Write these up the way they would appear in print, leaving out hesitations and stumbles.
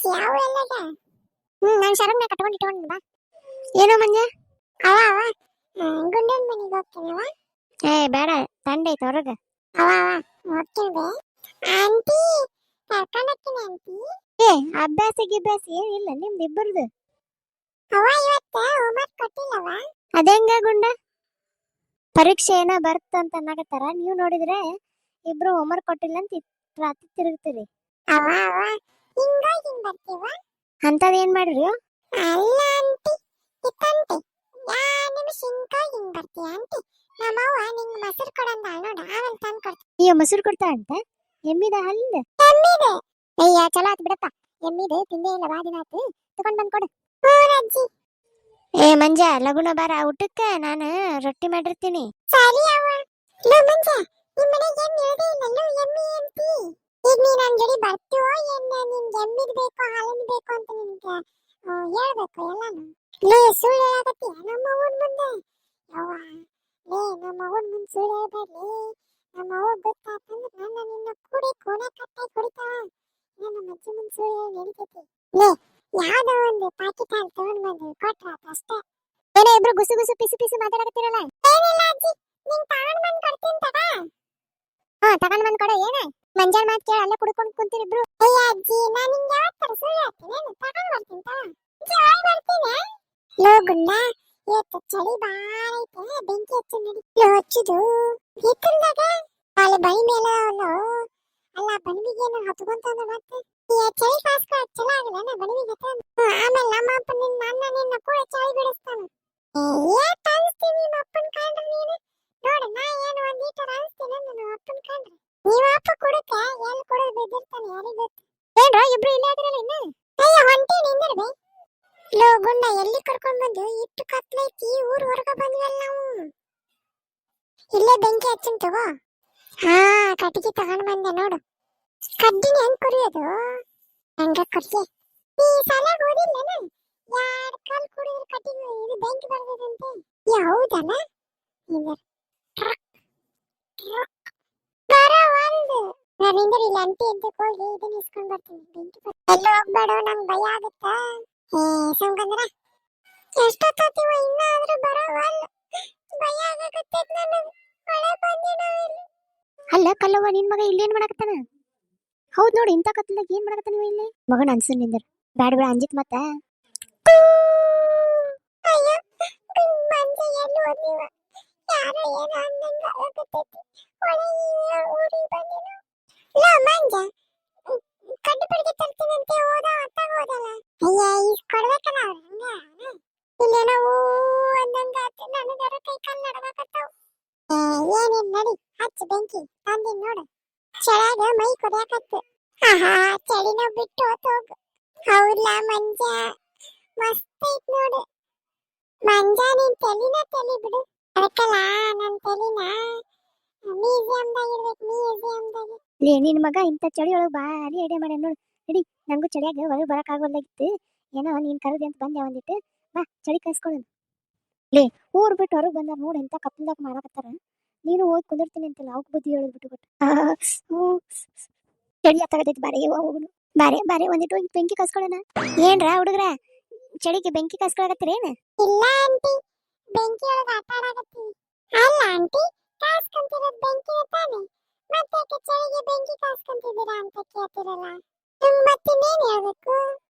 ಯಾವ ಎಲ್ಲಗ ನಾನು ಶರಣ್ನ ಕಟ್ಕೊಂಡು ಇಟ್ಕೊಂಡು ಬಾ. ಏನೋ ಮಂಜ ಅವ ಅವ ಗುಂಡನ್ ಮನೆಗೆ ಹೋಗ್ತೀನವ. ಏ ಬೇಡ ತಂಡೆ ಐತೆ ಹೊರಗೆ. ಅವ ಹೋಗ್ತೀನಿ ಬೇ ಆಂಟಿ, ಕರ್ಕೊಂಡೋಗ್ತೀನಿ ಆಂಟಿ. ಏ ಅಭ್ಯಾಸ ಗಿಭ್ಯಾಸ ಏನಿಲ್ಲ ನಿಮ್ದು ಇಬ್ಬರದು. ಅವ ಇವತ್ತು ಹೋಮ್ವರ್ಕ್ ಕೊಟ್ಟಿಲ್ಲವ. ಅದೇಂಗ ಗುಂಡ ಪರೀಕ್ಷೆ ಏನೋ ಬರ್ತಂತ ಅನ್ನಕತ್ತಾರ, ನೀವು ನೋಡಿದ್ರೆ ಇಬ್ರು ಹೋಮ್ವರ್ಕ್ ಕೊಟ್ಟಿಲ್ಲ ಅಂತ ರಾತ್ರಿ ತಿರುಗ್ತೀರಿ. ಅವ ಹಿಂಗಾಗಿ ಬರ್ತೀವ ಅಂತದೇನ್ ಮಾಡ್ರಿ? ಅಲ್ಲ ಆಂಟಿ ಇತ್ತಂತೆ ಯಾ ನಿಮಿಷ ಹಿಂಗಾಗಿ ಬರ್ತೀಯ ಆಂಟಿ. ನಮ್ಮವ್ವ ನಿಂಗೆ ಮೊಸರು ಕೊಡಂದ ನೋಡ, ಆಮೇಲೆ ತಂದು ಕೊಡ್ತೀನಿ. ಅಯ್ಯೋ ಮೊಸರು ಕೊಡ್ತಾ ಅಂತ? ಎಮ್ಮಿದ ಹಲ್ಲಿಂದ? ಎಮ್ಮಿದೆ. ಅಯ್ಯ ಚಲೋ ಆತು ಬಿಡಪ್ಪ, ಎಮ್ಮಿದೆ ತಿಂದೇ ಇಲ್ಲ ಬಾ ದಿನ ಆತು, ತಗೊಂಡ್ ಬಂದು ಕೊಡು. ಅಜ್ಜಿ. ಏ ಮಂಜ ಲಗುನ ಬಾರ ಊಟಕ್ಕೆ, ನಾನು ರೊಟ್ಟಿ ಮಾಡಿರ್ತೀನಿ. ಸರಿ ಅವ್ವ. ಲೋ ಮಂಜ ನಿಮ್ಮ ಮನೆಗೆ ಎಮ್ಮಿ ಇಳದೇ ಇಲ್ಲ, ಎಮ್ಮಿ ಅಂತಿ. ಈಗ ನೀ ನನ್ನ ಜೋಡಿ ಬರ್ತೀವೋ ಏನ್ ನಿನ್ಗೆ ಎಮ್ಮಿದ್ ಬೇಕು ಹಾಲಿನ ಬೇಕು ಅಂತ ನಿನ್ಗೆ ಹೇಳ್ಬೇಕು ಎಲ್ಲಾನು. ಲೇ ಸುಳ್ಳು ಹೇಳಕತ್ತೀಯ ನಮ್ಮ ಅವ್ವನ ಮುಂದೆ? ಯವ್ವ ಲೇ ನಮ್ಮ ಅವ್ವನ ಮುಂದೆ ಸುಳ್ಳು ಹೇಳ್ಬೇಡ್ಲಿ. ನಮ್ಮ ಅವ್ವ ಗೊತ್ತಾತಂದ್ರೆ ನನ್ನ ನಿನ್ನ ಕೂಡಿ ಕೋಣೆ ಕಟ್ಟಾಗಿ ಹೊಡಿತಾವ. ನಮ್ಮ ಅಜ್ಜಿ ಮುಂದೆ ಸುಳ್ಳು ಹೇಳಿ ನಡೀತೈತಿ. ಲೇ ಯಾವ್ದೋ ಒಂದು ಪ್ಯಾಕೆಟ್ ಹಾಲು ತಗೊಂಡ್ ಬಂದು ಕೊಟ್ರ ಅಷ್ಟೇ. ಏನೋ ಇಬ್ರು ಗುಸು ಗುಸು ಪಿಸು ಪಿಸು ಮಾತಾಡಕತ್ತೀರಲ್ಲ. ಏನಿಲ್ಲ ಅಜ್ಜಿ, ನಿಂಗೆ ತಗೊಂಡ್ ಬಂದು ಕೊಡ್ತೀನಿ ತಗ. ತಗೊಂಡ್ ಬಂದು ಕೊಡು. ಏನ ಮಂಜಾನ ಮಾತು ಕೇಳಿ ಅಲ್ಲೇ ಕುಡ್ಕೊಂಡು ಕುಂತೀರಿ ಇಬ್ರು. ಅಯ್ಯ ಅಜ್ಜಿ ನಾನು ನಿಂಗೆ ಯಾವತ್ತರ ಸುಳ್ಳು ಹೇಳ್ತೀನಿ, ತಗೊಂಡ್ ಬರ್ತೀನಿ ತಗ. ಜಾಯ್ ಬರ್ತೀನಿ. ಲೋ ಗುಂಡ ಇವತ್ತು ಚಳಿ ಬಾಳ ಐತೆ, ಬೆಂಕಿ ಹಚ್ಚಿ ನಡಿ. ಹಚ್ಚುದು ಹಿತ್ತಲ್ದಾಗ ಅಲ್ಲಿ ಬೈ ಮೇಲೆ ಅಲ್ಲ ಬಣವಿಗೇನು ಹತ್ಕೊಂತಂದ ಮತ್ತೆ ಚಳಿ ಕಾಸ್ಕೊ ಚಲ ಆಗಲ್ಲ ಬಣವಿಗೆ. ಆಮೇಲೆ ನಮ್ಮ ಅಪ್ಪ ನಿನ್ನ ಕೂಡ ಚಳಿ ಬಿಡಿಸ್ತಾನ. ಏಟ್ ಅನ್ಸ್ತೀನಿ ನಿಮ್ಮ ಅಪ್ಪನ ಕಂಡ್ರೆ ನೀನು? ನೋಡು ನಾ ಏನು ಒಂದ್ ಲೀಟರ್ ಅನ್ಸ್ತೀನಿ ನನ್ನ ಅಪ್ಪನ ಕಂಡ್ರೆ. ನೀವ ಅಪ್ಪ ಕುಡಕ ಎಲ್ಲಿ ಕುಡಿದು ಬಿದ್ದಿರ್ತಾನೆ ಯಾರಿಗೆ ಗೊತ್ತು. ಏನ್ರ ಇಬ್ರು ಇಲ್ಲೇ ಆದ್ರಲ್ಲ ಇನ್ನ? ಅಯ್ಯ ಹೊಂಟೇನಿ ಇಂದರ್ಬೇ. ಲೋ ಗುಂಡ ಎಲ್ಲಿ ಕರ್ಕೊಂಡ್ ಬಂದು ಇಟ್ಟು ಕತ್ಲೈತಿ, ಊರ್ ಹೊರಗ ಬಂದ್ವಲ್ಲ ನಾವು. ಇಲ್ಲೇ ಬೆಂಕಿ ಹಚ್ಚನ್ ತಗೋ. ಕಟ್ಟಿಗೆ ತಗೊಂಡ್ ಬಂದೆ ನೋಡು. ಕಡ್ಡಿನ ಹೆಂಗ್ ಕುಡಿಯೋದು? ಹಂಗ ಕುಡಿಯೆ. ಈ ಸಲ ಓದಿಲ್ಲನ ಯಾರ್ ಕಾಲ್ ಕುಡಿದ್ರೆ ಕಟ್ಟಿಗೆ ಇದು ಬೆಂಕಿ ಬರ್ತದಂತೆ. ಹೌದನ? ಬರವಲ್ದು. ನಾನಿಂದ್ರೆ ಇಲ್ಲಿ ಅಂಟಿ ಎದ್ದಕ್ಕೆ ಹೋಗಿ ಇದನ್ನ ಇಸ್ಕೊಂಡ್ ಬರ್ತೀನಿ. ಬೆಂಕಿ ಎಲ್ಲ ಹೋಗ್ಬೇಡ, ನಂಗೆ ಭಯ ಆಗುತ್ತಾ. ಸಂಗಂದ್ರ ಎಷ್ಟೊತ್ತಿವ ಇನ್ನಾದ್ರೂ ಬರವಲ್ಲ, ಭಯ ಆಗಕತ್ತೈತ್ ನನಗೆ. ಮಳೆ ಬಂದಿನಾವಿಲ್ಲಿ. ಅಲ್ಲ ಕಲ್ಲವ್ವ ನಿನ್ ಮಗ ಇಲ್ಲೇನ್ ಮಾಡಕತ್ತಾನ? ಹೌದ್ ನೋಡಿ ಇಂತ ಕತ್ತಲಾಗ ಏನ್ ಮಾಡಕತ್ತಾನ ಇಲ್ಲಿ ಮಗನ ಅನ್ಸನ್ ನಿಂದ್ರ. ಬ್ಯಾಡ ಬೇಡ ಅಂಜಿತ್ ಮತ್ತ. ಅಯ್ಯೋ ಮಂಜ ಎಲ್ಲಿ ಹೋದಿವ? ಯಾರೋ ಏನೋ ಅಂದಂಗ ಆಗಕತ್ತೈತಿ. ಒಳಗೆ ಊರಿಗೆ ಬಂದಿನ. ಲೋ ಮಂಜ ಕಡ್ಡಿ ಪಡಿಗೆ ತರ್ತೀನಂತೆ ಹೋದ ಅತ್ತಾಗ ಹೋದಲ್ಲ. ಅಯ್ಯ ಈಗ ಕೊಡ್ಬೇಕಲ್ಲ ಅವ್ರ ಹಂಗ. ಇಲ್ಲೇನೋ ಅಂದಂಗ ಆತು, ನನಗರ ಕೈ ಕಾಲು ನಡಗಕತ್ತಾವ. ಏನೇನ್ ನಡಿ ಹಚ್ಚ ಬೆಂಕಿ ತಂದಿನ್ ನೋಡು. ಚಳಾಗ ಮೈ ಕುದಿಯಾಕತ್ತು. ಚಳಿನ ಬಿಟ್ಟು ಹೋಗು. ಹೌದಾ ಮಂಜ ಮಸ್ತ್ ಐತ್ ನೋಡು. ಮಂಜ ನಿನ್ ತಲಿ ಬಿಡು. ಅದಕ್ಕಲ್ಲ ನನ್ ತಲಿನ ಮ್ಯೂಸಿಯಂದಾಗ ಇರ್ಬೇಕು, ಮ್ಯೂಸಿಯಂದಾಗ. ಲೇ ನಿನ್ ಮಗ ಇಂಥ ಚಳಿ ಒಳಗೆ ಭಾರಿ ಐಡಿಯಾ ಮಾಡ್ಯಾನ ನೋಡು. ನಡಿ ನಂಗೂ ಚಳಿಯಾಗ ಹೊರಗೆ ಬರಕ್ ಆಗೋಲ್ಲಾಗಿತ್ತು. ಏನೋ ನೀನ್ ಕರದಿ ಅಂತ ಬಂದೆ ಒಂದಿಟ್ಟು. ಬಾ ಚಳಿ ಕಾಯಿಸ್ಕೊಳ್ಳೋಣ. ಲೇ ಊರ್ ಬಿಟ್ಟು ಹೊರಗೆ ಬಂದಾರ ನೋಡು ಎಂತ ಕತ್ತಲ್ದಾಗ ಮಾಡಕತ್ತಾರ. ನೀನು ಹೋಗಿ ಕುಂದಿರ್ತೀನಿ ಅಂತಿಲ್ಲ, ಅವಕ್ ಬುದ್ಧಿ ಹೇಳೋದು ಬಿಟ್ಟು ಕೊಟ್ಟು. ಚಳಿ ಹತ್ತಾಗತೈತಿ, ಬಾರೆ ಹೋಗುನು. ಬಾರೆ ಒಂದಿಟ್ಟು ಹೋಗಿ ಬೆಂಕಿ ಕಾಸ್ಕೊಳ್ಳೋಣ. ಏನ್ರ ಹುಡುಗ್ರ ಚಳಿಗೆ ಬೆಂಕಿ ಕಾಸ್ಕೊಳಕತ್ತೀರೇನು? ಇಲ್ಲ ಆಂಟಿ, ಬೆಂಕಿ ಒಳಗೆ ಆಟ ಆಡಕತ್ತೀವಿ. ಅಲ್ಲ ಆಂಟಿ, ಕಾಸ್ಕೊಂತಿರೋದು ಬೆಂಕಿ ತಾನೆ, ಮತ್ತೆ ಚಳಿಗೆ ಬೆಂಕಿ ಕಾಸ್ಕೊಂತಿದ್ದೀರಾ ಅಂತ ಕೇಳ್ತಿರಲ್ಲ. ಮತ್ತಿನ್ನೇನು ಹೇಳ್ಬೇಕು?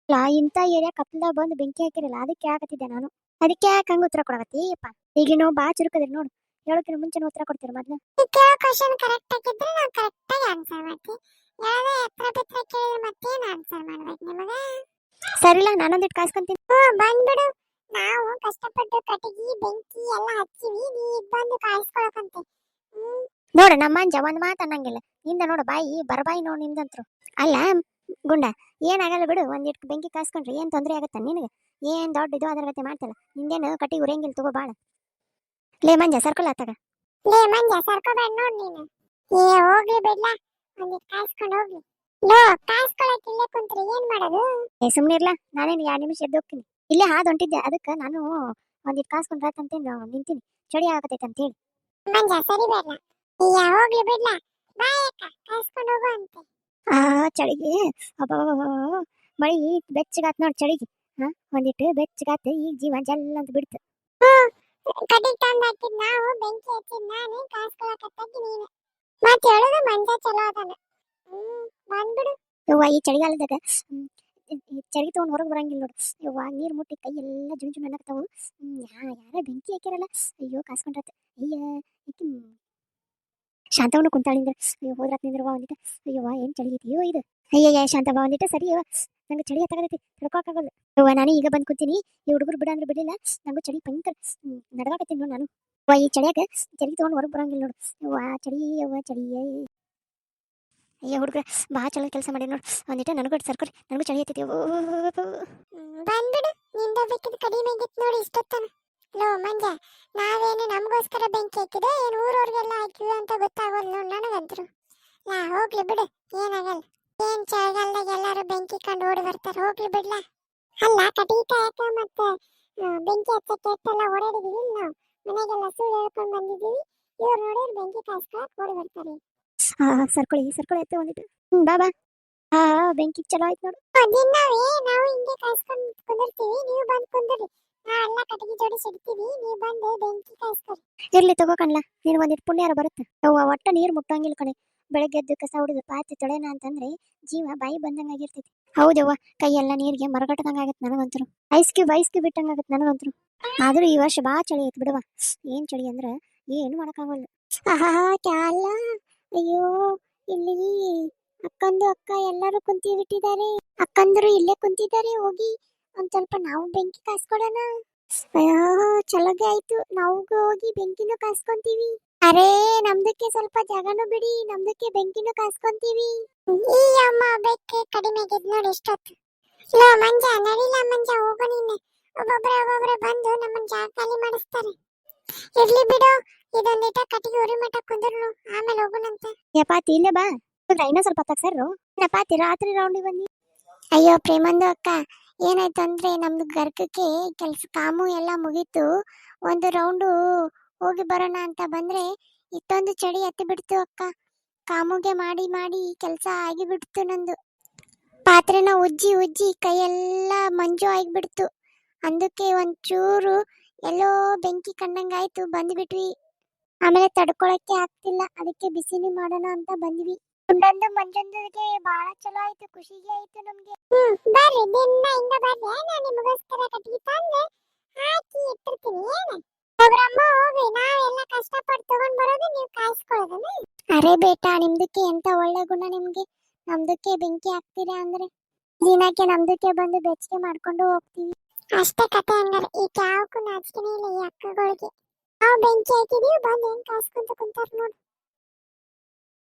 ಇಂಥ ಏರಿಯಾ ಕತ್ತಲ್ದಾಗ ಬಂದು ಬೆಂಕಿ ಹಾಕಿರಲ್ಲ, ಅದಕ್ಕೆ ಹಾಕತ್ತಿದ್ದೆ ನಾನು. ಅದಕ್ಕೆ ಯಾಕೆ ಹಂಗ ಉತ್ತರ ಕೊಡಕತ್ತೀಯಪ್ಪ? ಈಗ ನಾವು ಬಾ ಚುರುಕದ್ರಿ ನೋಡು, ಹೇಳೋಕಿನ ಮುಂಚೆನೇ ಉತ್ತರ ಕೊಡ್ತೀರ ಮೊದ್ಲು. ಕೇಳೋ ಕ್ವಶನ್ ಕರೆಕ್ಟ್ ಆಗಿದ್ರೆ ನಾವು ಕರೆಕ್ಟ್ ಆಗಿ ಆನ್ಸರ್ ಮಾಡ್ತೀವಿ. ಯಾವ್ದೇ ಎತ್ತರ ಬಿತ್ತರ ಕೇಳಿದ್ರೆ ಮತ್ತೇನು ಆನ್ಸರ್ ಮಾಡ್ಬೇಕು ನಿಮಗೆ? ಸರಿಲ್ಲ, ನಾನೊಂದಿಟ್ಟು ಕಾಸ್ಕೊಂತೀನಿ. ಬಂದ್ಬಿಡು. ನಾವು ಕಷ್ಟಪಟ್ಟು ಕಟ್ಟಿಗೆ ಬೆಂಕಿ ಎಲ್ಲ ಹಚ್ಚಿವಿ, ನೀ ಬಂದು ಕಾಯಿಸ್ಕೊಳಕಂತೆ. ನೋಡ ನಮ್ಮ ಅಂಜ ಒಂದ್ ಮಾತು ಅನ್ನಂಗಿಲ್ಲ. ನಿಂದ ನೋಡು ಬಾಯಿ ಬರಬಾಯಿ ನೋಡು ನಿಂದಂತ್ರು. ಅಲ್ಲ ಗುಂಡ ಏನಾಗಲ್ಲ ಬಿಡು, ಒಂದಿಟ್ಟು ಬೆಂಕಿ ಕಾಸ್ಕೊಂಡ್ರೆ ಏನ್ ತೊಂದರೆ ಆಗತ್ತ ನಿನಗೆ? ಏನ್ ದೊಡ್ಡ ಇದು ಅದರ ಗತೆ ಮಾಡ್ತಲ್ಲ. ನಿಂದೇನು ಕಟ್ಟಿಗೆ ಉರಿಯಂಗಿಲ್ಲ ತಗೋ ಬಾಳ. ಲೇ ಮಂಜ ಸರ್ಕಲ್ ಆತಾಗ. ಲೇ ಮಂಜ ಸರ್ಕೋಬೇಡ ನೋಡ್ ನೀನು. ಹೋಗ್ಲಿ ಬಿಡ್ಲ, ಒಂದಿಟ್ಟು ಕಾಯಿಸ್ಕೊಂಡು ಹೋಗ್ಲಿ. ಲೋ ಕಾಯಿಸ್ಕೊಳಕ್ ಇಲ್ಲೇ ಕುಂತ್ರೆ ಏನ್ ಮಾಡೋದು? ಸುಮ್ನೆ ಇರ್ಲ, ನಾನೇನು 2 ನಿಮಿಷ ಎದ್ದು ಹೋಗ್ತೀನಿ. ಇಲ್ಲೇ ಹಾದು ಹೊಂಟಿದ್ದೆ, ಅದಕ್ಕೆ ನಾನು ಒಂದಿಟ್ಟು ಕಾಸ್ಕೊಂಡ್ರಾತಂತ ನಿಂತೀನಿ, ಚಳಿ ಆಗತೈತೆ ಅಂತ ಹೇಳಿ. ಮಂಜ ಸರಿ ಬೇಡ, ಹೋಗ್ಲಿ ಬಿಡ್ಲ, ಬಾಯಕ್ಕ ಕಾಯಿಸ್ಕೊಂಡು ಹೋಗು ಅಂತೆ. ಚಳಿಗೆ ಅಬ್ಬ ಮಳಿ ಬೆಚ್ಚಗಾತ್ ನೋಡ್ ಚಳಿಗೆ. ಒಂದಿಟ್ಟು ಬೆಚ್ಚಗಾತ್ ಈಗ ಜೀವ ಜಲ್ಲ ಅಂತ ಬಿಡ್ತು. ಕಡಿ ತಂದ್ ಹಾಕಿದ್ ನಾವು ಬೆಂಕಿ ಹಚ್ಚಿದ್ ನಾನು ಕಾಸ್ಕೊಳಕತ್ತಾಗಿ ನೀನು ಮತ್ತೆ ಹೇಳೋದು ಮಂಜ ಚಲೋ ಅದಾನ. ಬಂದ್ಬಿಡು ಯವ್ವ ಈ ಚಳಿಗಾಲದಾಗ. ಈ ಚಳಿ ತಗೊಂಡ್ ಹೊರಗೆ ಬರಂಗಿಲ್ಲ ನೋಡು ಯವ್ವ. ನೀರ್ ಮುಟ್ಟಿ ಕೈ ಎಲ್ಲ ಜುಣ್ ಜುಣ್ ಅನ್ನಕತ್ತಾವು. ಯಾರ ಬೆಂಕಿ ಹಾಕ್ಯಾರಲ್ಲ. ಅಯ್ಯೋ ಕಾಸ್ಕೊಂಡ್ರತ್. ಅಯ್ಯ ಈಕಿ ಶಾಂತವನು ಕುಂತಾಳಿಂದ. ಅಯ್ಯೋ ಹೋದ್ರಾತ್ ನಿಂದ್ರವ ಒಂದಿಟ್ಟು. ಅಯ್ಯವ್ವ ಏನ್ ಚಳಿ ಐತಿಯೋ ಇದು. ಅಯ್ಯಯ್ಯ ಶಾಂತವ ಒಂದಿಟ್ಟು ಸರಿ ಯವ್ವ. ನಂಗೆ ಚಳಿ ಹತ್ತಾಗತೈತಿ ತಡ್ಕೊಳಕ್ಕಾಗಲ್ಲ ಯವ್ವ. ನಾನು ಈಗ ಬಂದ್ ಕೂತೀನಿ. ಈ ಹುಡುಗರು ಬಿಡ ಅಂದ್ರೆ ಬಿಡಿಲ್ಲ. ನಂಗೂ ಚಳಿ ಭಯಂಕರ ನಡಗಾಕತ್ತೀನಿ ನೋಡು ನಾನು. ಈ ಚಳಿಯಾಗ ಚಳಿ ತಗೊಂಡ್ ಹೊರಗೆ ಬರಂಗಿಲ್ಲ ನೋಡು ಯವ್ವ. ಚಳಿ ಯವ್ವ ಚಳಿ. ಅಯ್ಯ ಹುಡುಗ್ರ ಬಾ ಚಲೋ ಕೆಲಸ ಮಾಡಿ ನೋಡು. ಒಂದಿಟ್ಟು ನನಗೂ ಸರ್ಕೊರಿ, ನನಗೂ ಚಳಿ ಐತಿ. ಬಂದ್ಬಿಡು ನಿಂದ ಬೇಕಿದ್ ಕಡಿಮೆ ಆಗಿತ್ತು ನೋಡಿ ಇಷ್ಟೊತ್ತನ. ಲೋ ಮಂಜ, ನಾವೇನು ನಮಗೋಸ್ಕರ ಬೆಂಕಿ ಹಾಕಿದೆ ಏನು ಊರವ್ರಿಗೆಲ್ಲ ಹಾಕಿದ್ವಿ ಅಂತ ಗೊತ್ತಾಗಲ್ಲ ನೋಡು ನನಗಂತರು. ಹೋಗ್ಲಿ ಬಿಡು, ಏನಾಗಲ್ಲ. ಏನ್ ಚಳಿಗಾಲದಾಗ ಎಲ್ಲಾರು ಬೆಂಕಿ ಕಂಡು ಓಡಿ ಬರ್ತಾರೆ, ಹೋಗ್ಲಿ ಬಿಡ್ಲಾ. ಅಲ್ಲ ಕಟೀಕ ಯಾಕ ಮತ್ತೆ ಬೆಂಕಿ ಹಚ್ಚಕ್ಕೆ ಎಷ್ಟೆಲ್ಲ ಓಡಾಡಿದೀವಿ ನಾವು. ಮನೆಗೆಲ್ಲ ಸುಳ್ಳು ಹೇಳ್ಕೊಂಡು ಬಂದಿದ್ದೀವಿ. ಇವ್ರು ನೋಡಿದ್ರೆ ಬೆಂಕಿ ಕಾಯಿಸ್ಕೊಳಕ್ ಓಡಿ ಬರ್ತಾರೆ. ಸರ್ಕೊಳ್ಳಿ ಎತ್ತ ಒಂದಿಟ್ಟು. ಬಾಬಾ ಬೆಂಕಿ ಚಲೋ ಆಯ್ತು ನೋಡು. ದಿನವೇ ನಾವು ಹಿಂಗೆ ಕಾಯಿಸ್ಕೊಂಡು ಕುಂದಿರ್ತೀವಿ, ನೀವು ಬಂದು ಕುಂದಿರಿ. ಎಲ್ಲ ಕಟ್ಟಿಗೆ ಜೋಡಿಸಿ ಇಡ್ತೀವಿ, ನೀವು ಬಂದು ಬೆಂಕಿ ಕಾಯಿಸ್ಕೊರಿ. ಇರ್ಲಿ ತಗೋ ಕಣ್ಲ, ನೀನು ಒಂದಿಟ್ಟು ಪುಣ್ಯಾರ ಬರುತ್ತೆ. ಒಟ್ಟ ನೀರು ಮುಟ್ಟಂಗಿಲ್ಲ ಕಣೆ. ಬೆಳಗ್ಗೆ ಎದ್ದು ಕಸ ಹೊಡೆದು ಪಾತ್ರೆ ತೊಳೆನ ಅಂತಂದ್ರೆ ಜೀವ ಬಾಯಿ ಬಂದಂಗ ಆಗಿರ್ತೈತಿ. ಹೌದವ್ವ, ಕೈ ಎಲ್ಲ ನೀರಿಗೆ ಮರಗಟ್ಟದಂಗ ಆಗತ್ತೆ ನನಗಂತರು. ಐಸ್ ಕ್ಯೂಬ್ ಬಿಟ್ಟಂಗ ಆಗತ್ತೆ ನನಗಂತರು. ಆದ್ರೂ ಈ ವರ್ಷ ಬಾ ಚಳಿ ಐತಿ ಬಿಡವಾ. ಏನ್ ಚಳಿ ಅಂದ್ರ ಏನು ಮಾಡಕ್ಕಾಗಲ್ಲ. ಕ್ಯಾಲ ಅಯ್ಯೋ, ಇಲ್ಲಿ ಅಕ್ಕಂದು ಅಕ್ಕ ಎಲ್ಲರೂ ಕುಂತಿ ಬಿಟ್ಟಿದ್ದಾರೆ. ಅಕ್ಕಂದರು ಇಲ್ಲೇ ಕುಂತಿದ್ದಾರೆ. ಹೋಗಿ ಒಂದ್ ಸ್ವಲ್ಪ ನಾವು ಬೆಂಕಿ ಕಾಯಿಸ್ಕೊಡೋಣ. ಅಯ್ಯೋ ಚಲೋಗೆ ಆಯ್ತು, ನಾವು ಹೋಗಿ ಬೆಂಕಿನೂ ಕಾಯಿಸ್ಕೊಂತೀವಿ. ಅರೇ ನಮ್ದಕ್ಕೆ ಸ್ವಲ್ಪ ಜಾಗನೂ ಬಿಡಿ, ನಮ್ದಕ್ಕೆ ಬೆಂಕಿನೂ ಕಾಯಿಸ್ಕೊಂತೀವಿ. ಈ ಅಮ್ಮ ಬೆಕ್ಕೆ ಕಡಿಮೆ ಆಗಿದ್ ನೋಡಿ ಎಷ್ಟೊತ್ತು. ಲೋ ಮಂಜ ನಡಿಲ್ಲ ಮಂಜ, ಹೋಗು ನೀನೆ. ಒಬ್ಬೊಬ್ರೆ ಬಂದು ನಮ್ಮನ್ನ ಜಾಗ ಖಾಲಿ ಮಾಡಿಸ್ತಾರೆ. ಇರ್ಲಿ ಬಿಡು, ಇದೊಂದಿಟ ಕಟ್ಟಿಗೆ ಉರಿ ಮಠ ಕುಂದ್ರು, ಆಮೇಲೆ ಹೋಗುಣಂತೆ. ಯಪಾತಿ ಇಲ್ಲೇ ಬಾ, ಇನ್ನೂ ಸ್ವಲ್ಪ ತಗ್ಸರು. ಯಪಾತಿ ರಾತ್ರಿ ರೌಂಡಿಗೆ ಬನ್ನಿ. ಅಯ್ಯೋ ಪ್ರೇಮಂದು ಅಕ್ಕ, ಏನಾಯ್ತು ಅಂದ್ರೆ ನಮ್ದು ಗರ್ಕಕ್ಕೆ ಕೆಲ್ಸ ಕಾಮು ಎಲ್ಲ ಮುಗೀತು. ಒಂದು ರೌಂಡು ಹೋಗಿ ಬರೋಣ ಅಂತ ಬಂದ್ರೆ ಇಷ್ಟೊಂದು ಚಳಿ ಹತ್ತಿ ಬಿಡ್ತು ಅಕ್ಕ. ಕಾಮುಗೆ ಮಾಡಿ ಮಾಡಿ ಕೆಲಸ ಆಗಿಬಿಡ್ತು. ನಂದು ಪಾತ್ರೆನ ಉಜ್ಜಿ ಕೈಯೆಲ್ಲ ಮಂಜು ಆಗಿಬಿಡ್ತು. ಅದಕ್ಕೆ ಒಂಚೂರು ಎಲ್ಲೋ ಬೆಂಕಿ ಕಂಡಂಗಾಯ್ತು, ಬಂದ್ಬಿಟ್ವಿ. ಆಮೇಲೆ ತಡ್ಕೊಳಕ್ಕೆ ಆಗ್ತಿಲ್ಲ, ಅದಕ್ಕೆ ಬಿಸಿನಿ ಮಾಡೋಣ ಅಂತ ಬಂದ್ವಿ. ಗುಂಡಂದು ಮಂಜಂದಿಗೆ ಬಹಳ ಚಲೋ ಆಯ್ತು, ಖುಷಿಗೆ ಆಯ್ತು ನಮ್ಗೆ. ಬರ್ರಿ ದಿನ ಹಿಂಗ ಬರ್ರಿ, ನಾನು ನಿಮಗೋಸ್ಕರ ಕಟ್ಟಿಗೆ ತಂದೆ ಹಾಕಿ ಇಟ್ಟಿರ್ತೀನಿ. ಹೋಗ್ರಮ್ಮ ಹೋಗಿ, ನಾವೆಲ್ಲ ಕಷ್ಟಪಟ್ಟು ತಗೊಂಡ್ ಬರೋದು, ನೀವು ಕಾಯಿಸ್ಕೊಳ್ಳೋದನ್ನ. ಅರೆ ಬೇಟಾ, ನಿಮ್ದಕ್ಕೆ ಎಂತ ಒಳ್ಳೆ ಗುಣ ನಿಮ್ಗೆ. ನಮ್ದಕ್ಕೆ ಬೆಂಕಿ ಹಾಕ್ತೀರಾ ಅಂದ್ರೆ ದಿನಕ್ಕೆ ನಮ್ದಕ್ಕೆ ಬಂದು ಬೆಚ್ಚಗೆ ಮಾಡ್ಕೊಂಡು ಹೋಗ್ತೀವಿ. ಅಷ್ಟೇ ಕತೆ ಹಂಗಾರೆ. ಈ ಯಾವಕ್ಕೂ ನಾಚಿಕೆನೇ ಇಲ್ಲ ಈ ಅಕ್ಕಗಳಿಗೆ. ನಾವು ಬೆಂಕಿ ಹಾಕಿದೀವಿ, ಬಂದು ಹೆಂಗ್ ಕಾಯಿಸ್ಕೊಂತ ಕುಂತಾರ ನೋಡು.